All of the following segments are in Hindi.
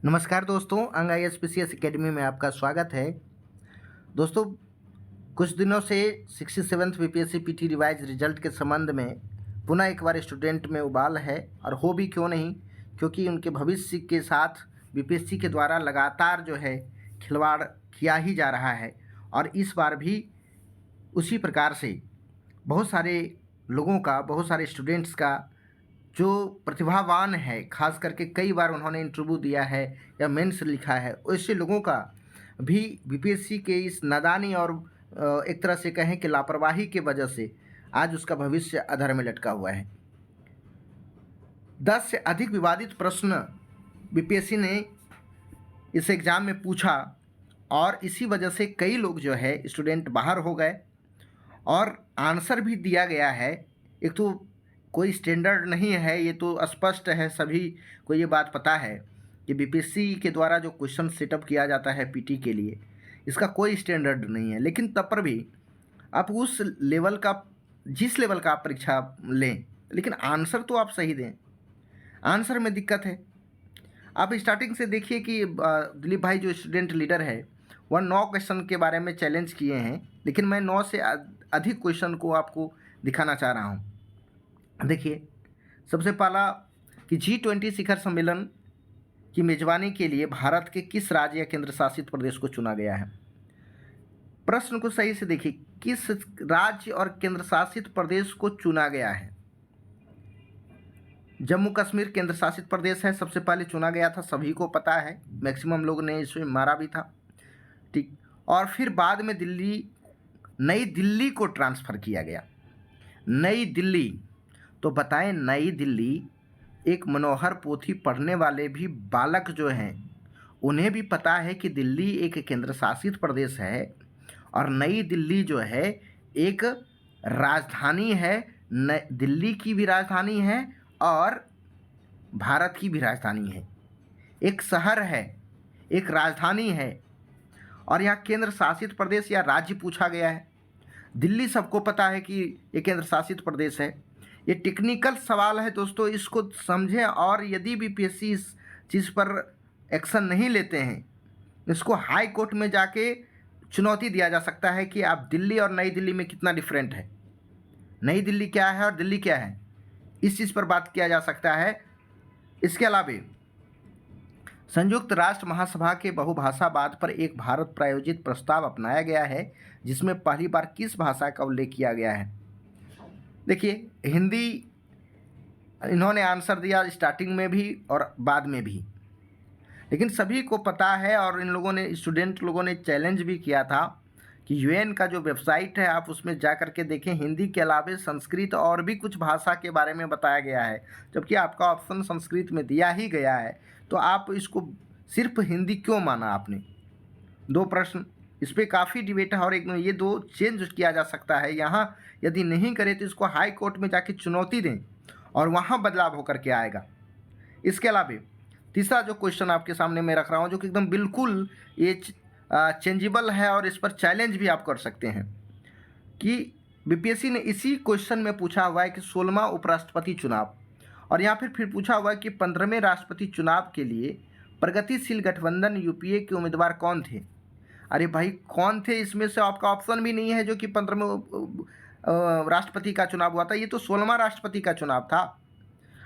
नमस्कार दोस्तों, अंग ISPCS एकेडमी में आपका स्वागत है। दोस्तों, कुछ दिनों से 67th BPSC PT revise result के संबंध में पुनः एक बार स्टूडेंट में उबाल है, और हो भी क्यों नहीं, क्योंकि उनके भविष्य के साथ बीपीएससी के द्वारा लगातार जो है खिलवाड़ किया ही जा रहा है। और इस बार भी उसी प्रकार से बहुत सारे लोगों का, बहुत सारे स्टूडेंट्स का जो प्रतिभावान है, खास करके कई बार उन्होंने इंटरव्यू दिया है या मेंस लिखा है, ऐसे लोगों का भी बीपीएससी के इस नादानी और एक तरह से कहें कि लापरवाही के वजह से आज उसका भविष्य अधर में लटका हुआ है। 10 से अधिक विवादित प्रश्न बीपीएससी ने इस एग्ज़ाम में पूछा, और इसी वजह से कई लोग जो है स्टूडेंट बाहर हो गए, और आंसर भी दिया गया है। एक तो कोई स्टैंडर्ड नहीं है, ये तो स्पष्ट है, सभी को ये बात पता है कि बीपीएससी के द्वारा जो क्वेश्चन सेटअप किया जाता है पीटी के लिए, इसका कोई स्टैंडर्ड नहीं है। लेकिन तब पर भी आप उस लेवल का, जिस लेवल का आप परीक्षा लें, लेकिन आंसर तो आप सही दें। आंसर में दिक्कत है। आप स्टार्टिंग से देखिए कि दिलीप भाई जो स्टूडेंट लीडर है, वह 9 क्वेश्चन के बारे में चैलेंज किए हैं, लेकिन मैं 9 से अधिक क्वेश्चन को आपको दिखाना चाह रहा हूँ। देखिए, सबसे पहला कि G20 शिखर सम्मेलन की मेजबानी के लिए भारत के किस राज्य या केंद्र शासित प्रदेश को चुना गया है। प्रश्न को सही से देखिए, किस राज्य और केंद्र शासित प्रदेश को चुना गया है। जम्मू कश्मीर केंद्र शासित प्रदेश है, सबसे पहले चुना गया था, सभी को पता है, मैक्सिमम लोग ने इसमें मारा भी था, ठीक। और फिर बाद में नई दिल्ली को ट्रांसफ़र किया गया। नई दिल्ली, तो बताएं, नई दिल्ली, एक मनोहर पोथी पढ़ने वाले भी बालक जो हैं उन्हें भी पता है कि दिल्ली एक केंद्र शासित प्रदेश है, और नई दिल्ली जो है एक राजधानी है। दिल्ली की भी राजधानी है और भारत की भी राजधानी है। एक शहर है, एक राजधानी है, और यहाँ केंद्र शासित प्रदेश या राज्य पूछा गया है। दिल्ली सबको पता है कि ये केंद्र शासित प्रदेश है। ये टेक्निकल सवाल है दोस्तों, इसको समझें, और यदि बीपीएससी इस चीज़ पर एक्शन नहीं लेते हैं, इसको हाई कोर्ट में जाके चुनौती दिया जा सकता है कि आप दिल्ली और नई दिल्ली में कितना डिफरेंट है, नई दिल्ली क्या है और दिल्ली क्या है, इस चीज़ पर बात किया जा सकता है। इसके अलावा संयुक्त राष्ट्र महासभा के बहुभाषावाद पर एक भारत प्रायोजित प्रस्ताव अपनाया गया है, जिसमें पहली बार किस भाषा का उल्लेख किया गया है। देखिए, हिंदी इन्होंने आंसर दिया स्टार्टिंग में भी और बाद में भी, लेकिन सभी को पता है, और इन लोगों ने, स्टूडेंट लोगों ने चैलेंज भी किया था कि यूएन का जो वेबसाइट है आप उसमें जा कर के देखें, हिंदी के अलावा संस्कृत और भी कुछ भाषा के बारे में बताया गया है, जबकि आपका ऑप्शन संस्कृत में दिया ही गया है, तो आप इसको सिर्फ हिंदी क्यों माना आपने। 2 प्रश्न, इस पर काफ़ी डिबेट है, और एक ये 2 चेंज किया जा सकता है। यहाँ यदि नहीं करें तो इसको हाई कोर्ट में जाके चुनौती दें, और वहाँ बदलाव होकर के आएगा। इसके अलावा तीसरा जो क्वेश्चन आपके सामने मैं रख रहा हूँ, जो कि एकदम बिल्कुल ये चेंजेबल है, और इस पर चैलेंज भी आप कर सकते हैं, कि बीपीएससी ने इसी क्वेश्चन में पूछा हुआ है कि 16वां उपराष्ट्रपति चुनाव, और यहाँ फिर पूछा हुआ है कि 15वें राष्ट्रपति चुनाव के लिए प्रगतिशील गठबंधन यूपीए के उम्मीदवार कौन थे। अरे भाई, कौन थे, इसमें से आपका ऑप्शन भी नहीं है जो कि 15वें राष्ट्रपति का चुनाव हुआ था, ये तो 16वां राष्ट्रपति का चुनाव था।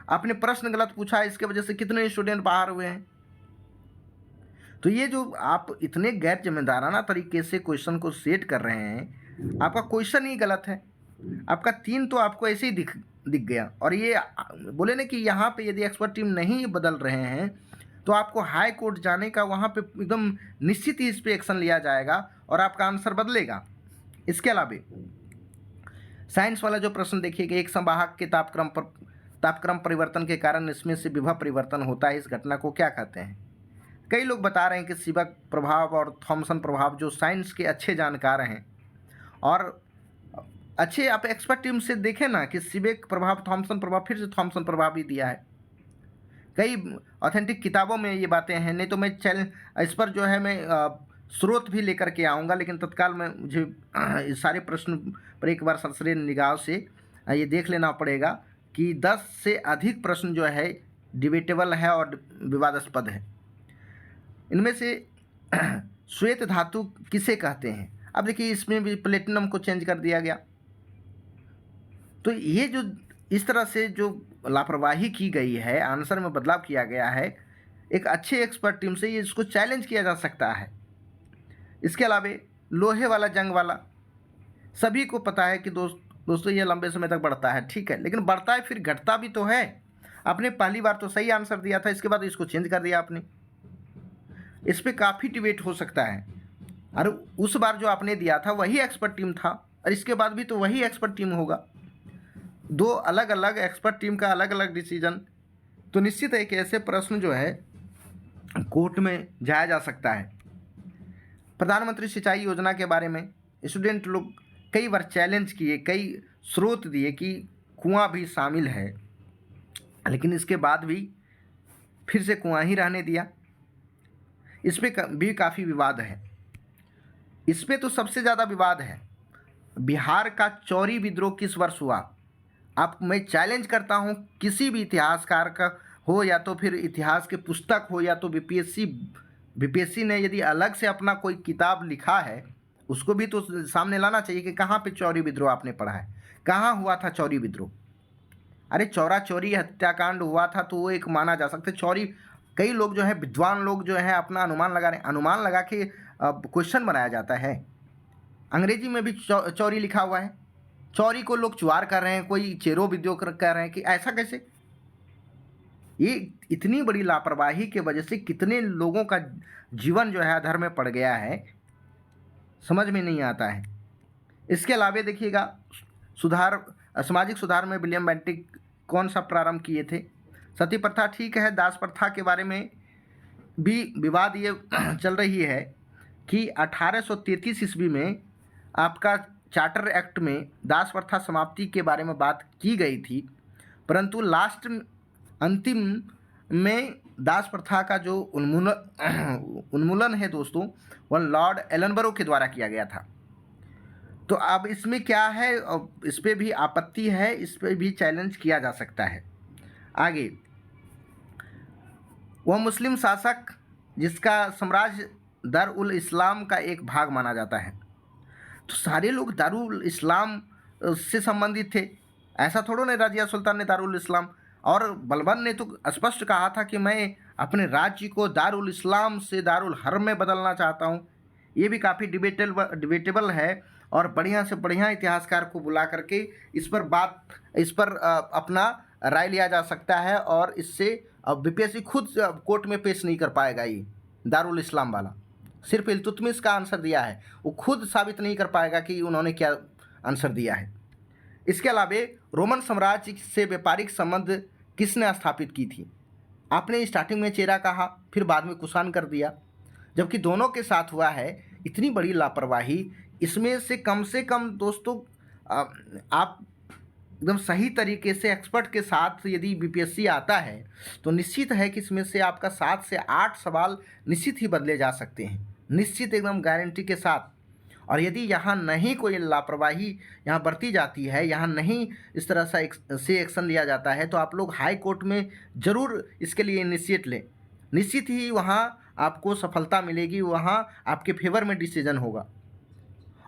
आपने प्रश्न गलत पूछा, इसके वजह से कितने स्टूडेंट बाहर हुए हैं। तो ये जो आप इतने गैर जिम्मेदाराना तरीके से क्वेश्चन को सेट कर रहे हैं, आपका क्वेश्चन ही गलत है। आपका 3 तो आपको ऐसे ही दिख गया, और ये बोले ना कि यहाँ पे यदि एक्सपर्ट टीम नहीं बदल रहे हैं तो आपको हाई कोर्ट जाने का, वहाँ पे एकदम निश्चित ही इस पर एक्शन लिया जाएगा और आपका आंसर बदलेगा। इसके अलावा साइंस वाला जो प्रश्न देखिएगा, एक संवाहक के तापक्रम परिवर्तन के कारण इसमें से विभव परिवर्तन होता है, इस घटना को क्या कहते हैं। कई लोग बता रहे हैं कि सीबेक प्रभाव और थॉमसन प्रभाव, जो साइंस के अच्छे जानकार हैं और अच्छे, आप एक्सपर्ट टीम से देखें ना कि सीबेक प्रभाव, थॉमसन प्रभाव, फिर से थॉमसन प्रभाव भी दिया है। कई ऑथेंटिक किताबों में ये बातें हैं, नहीं तो मैं इस पर जो है मैं स्रोत भी लेकर के आऊँगा, लेकिन तत्काल में मुझे इस सारे प्रश्न पर एक बार सरसरी निगाह से ये देख लेना पड़ेगा कि 10 से अधिक प्रश्न जो है डिबेटेबल है और विवादास्पद है। इनमें से श्वेत धातु किसे कहते हैं? अब देखिए इसमें भी प्लेटिनम को चेंज कर दिया गया। तो ये जो इस तरह से जो लापरवाही की गई है, आंसर में बदलाव किया गया है, एक अच्छे एक्सपर्ट टीम से ये इसको चैलेंज किया जा सकता है। इसके अलावा लोहे वाला जंग वाला सभी को पता है कि दोस्तों ये लंबे समय तक बढ़ता है, ठीक है, लेकिन बढ़ता है फिर घटता भी तो है। आपने पहली बार तो सही आंसर दिया था, इसके बाद इसको चेंज कर दिया आपने। इस पर काफ़ी डिबेट हो सकता है। और उस बार जो आपने दिया था वही एक्सपर्ट टीम था, और इसके बाद भी तो वही एक्सपर्ट टीम होगा। दो अलग अलग एक्सपर्ट टीम का अलग अलग डिसीजन, तो निश्चित है कि ऐसे प्रश्न जो है कोर्ट में जाया जा सकता है। प्रधानमंत्री सिंचाई योजना के बारे में स्टूडेंट लोग कई बार चैलेंज किए, कई स्रोत दिए कि कुआं भी शामिल है, लेकिन इसके बाद भी फिर से कुआं ही रहने दिया। इस पर भी काफ़ी विवाद है। इस पर तो सबसे ज़्यादा विवाद है, बिहार का चौरी विद्रोह किस वर्ष हुआ? मैं चैलेंज करता हूँ, किसी भी इतिहासकार का हो या तो फिर इतिहास के पुस्तक हो या तो बीपीएससी ने यदि अलग से अपना कोई किताब लिखा है उसको भी तो सामने लाना चाहिए कि कहाँ पे चौरी विद्रोह आपने पढ़ा है, कहाँ हुआ था चौरी विद्रोह। अरे चौरा चौरी हत्याकांड हुआ था तो वो एक माना जा सकता है। चौरी, कई लोग जो है विद्वान लोग जो है अपना अनुमान लगा रहे हैं, अनुमान लगा के क्वेश्चन बनाया जाता है। अंग्रेजी में भी चौरी लिखा हुआ है, चौरी को लोग चुआर कर रहे हैं, कोई चेरो विद्रोह कर रहे हैं कि ऐसा कैसे? ये इतनी बड़ी लापरवाही के वजह से कितने लोगों का जीवन जो है अधर में पड़ गया है, समझ में नहीं आता है। इसके अलावा देखिएगा सामाजिक सुधार में विलियम बेंटिक कौन सा प्रारंभ किए थे? सती प्रथा, ठीक है। दास प्रथा के बारे में भी विवाद ये चल रही है कि 1833 ईस्वी में आपका चार्टर एक्ट में दास प्रथा समाप्ति के बारे में बात की गई थी, परंतु अंतिम में दास प्रथा का जो उन्मूलन है दोस्तों, वह लॉर्ड एलनबरो के द्वारा किया गया था। तो अब इसमें क्या है, इस पर भी आपत्ति है, इस पर भी चैलेंज किया जा सकता है। आगे, वह मुस्लिम शासक जिसका साम्राज्य दारुल इस्लाम का एक भाग माना जाता है। तो सारे लोग दारुल इस्लाम से संबंधित थे, ऐसा थोड़ा नहीं रजिया सुल्तान ने दारुल इस्लाम, और बलबन ने तो स्पष्ट कहा था कि मैं अपने राज्य को दारुल इस्लाम से दारुल हर्म में बदलना चाहता हूँ। ये भी काफ़ी डिबेटेबल है, और बढ़िया से बढ़िया इतिहासकार को बुला करके इस पर अपना राय लिया जा सकता है, और इससे बीपीएससी खुद कोर्ट में पेश नहीं कर पाएगा। ये दारुल इस्लाम वाला सिर्फ इल्तुतमिश का आंसर दिया है, वो खुद साबित नहीं कर पाएगा कि उन्होंने क्या आंसर दिया है। इसके अलावा रोमन साम्राज्य से व्यापारिक संबंध किसने स्थापित की थी? आपने स्टार्टिंग में चेरा कहा, फिर बाद में कुषाण कर दिया, जबकि दोनों के साथ हुआ है। इतनी बड़ी लापरवाही, इसमें से कम दोस्तों आप एकदम सही तरीके से एक्सपर्ट के साथ यदि बीपीएससी आता है तो निश्चित है कि इसमें से आपका 7 से 8 सवाल निश्चित ही बदले जा सकते हैं, निश्चित एकदम गारंटी के साथ। और यदि यहाँ नहीं कोई लापरवाही यहाँ बरती जाती है, यहाँ नहीं इस तरह से एक्शन लिया जाता है, तो आप लोग हाई कोर्ट में ज़रूर इसके लिए इनिशिएट लें। निश्चित ही वहाँ आपको सफलता मिलेगी, वहाँ आपके फेवर में डिसीजन होगा।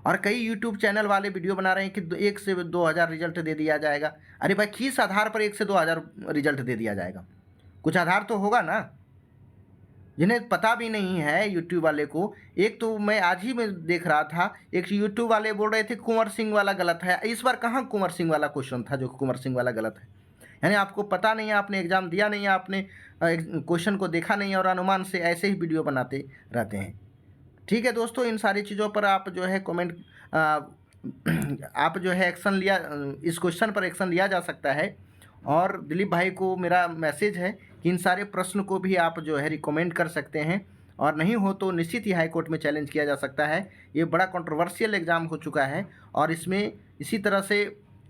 और कई यूट्यूब चैनल वाले वीडियो बना रहे हैं कि 1 से 2000 रिजल्ट दे दिया जाएगा। अरे भाई, किस आधार पर 1 से 2000 रिजल्ट दे दिया जाएगा? कुछ आधार तो होगा ना, जिन्हें पता भी नहीं है यूट्यूब वाले को। एक तो मैं आज ही में देख रहा था, एक यूट्यूब वाले बोल रहे थे कुंवर सिंह वाला गलत है। इस बार कहाँ कुंवर सिंह वाला क्वेश्चन था जो कुंवर सिंह वाला गलत है? यानी आपको पता नहीं है, आपने एग्ज़ाम दिया नहीं है, आपने क्वेश्चन को देखा नहीं है, और अनुमान से ऐसे ही वीडियो बनाते रहते हैं। ठीक है दोस्तों, इन सारी चीज़ों पर आप जो है आप जो है एक्शन लिया, इस क्वेश्चन पर एक्शन लिया जा सकता है। और दिलीप भाई को मेरा मैसेज है कि इन सारे प्रश्न को भी आप जो है रिकमेंड कर सकते हैं, और नहीं हो तो निश्चित ही हाई कोर्ट में चैलेंज किया जा सकता है। ये बड़ा कंट्रोवर्शियल एग्ज़ाम हो चुका है, और इसमें इसी तरह से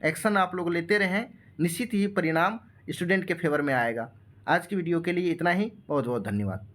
एक्शन आप लोग लेते रहें, निश्चित ही परिणाम स्टूडेंट के फेवर में आएगा। आज की वीडियो के लिए इतना ही, बहुत बहुत धन्यवाद।